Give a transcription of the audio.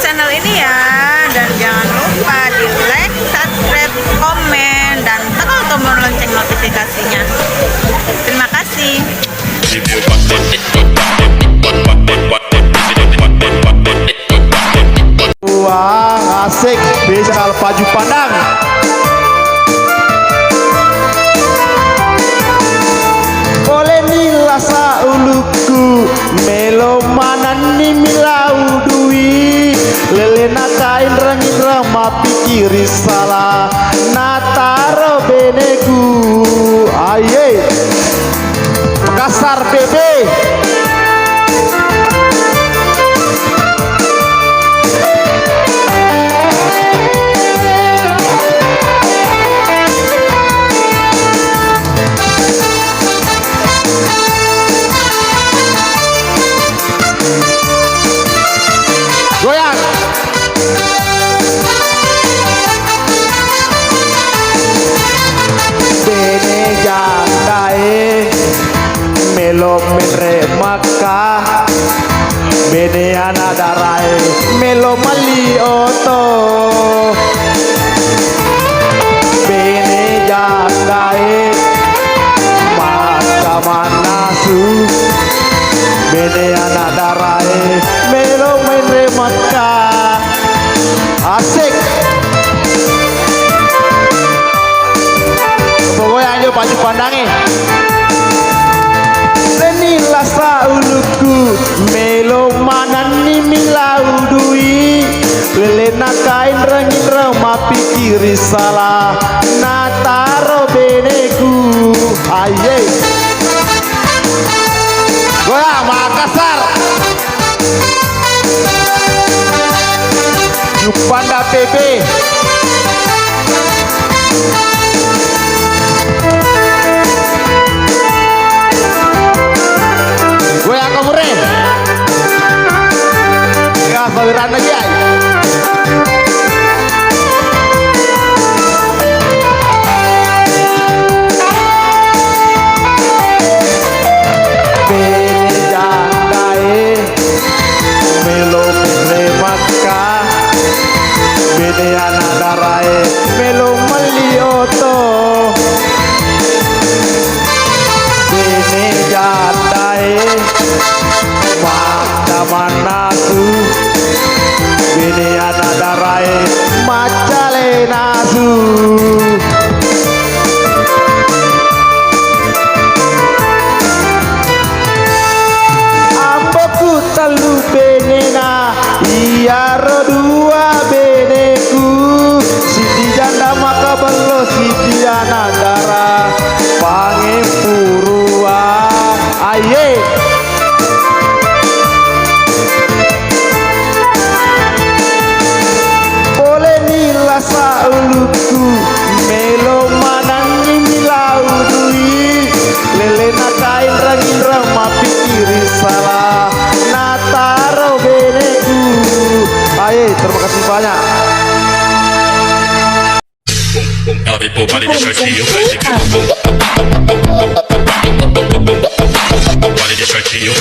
channel ini ya. Dan jangan lupa di like, subscribe, komen, dan tekan tombol lonceng notifikasinya. Terima kasih. Wah, asik bisa paju pandang. Boleh nila sauluku melo manani milau dui lelena kain rangin rama pikiri salah nataro beneku aye Makassar bebe. Goyang. Bene jandae melo menre maka bene anadarae melo mali oto bene jandae maka manasu bene anadarae melo menre maka asik. Pokoknya aja paju pandangnya. Lenilah sauluku melo manani milau dui lelena kain rangin rama pikiri salah nataro beneku aye. Goyang Makassar Jupanda PB. Goyang Kamure ya sawiran lagi ay. Melo maka bede anadarae melo malioto bene jandae maka manasu bene anadarae macale nasu. Amboku talu benena iya rodua beneku siti janda maka belo siti anadara pange purua aye. Boleh nila sauluku melo manangi milau dui lelena kain rangin rama pikiri salah nataro beneku aye. Terima kasih banyak. Everybody just try to you, Everybody just try to you,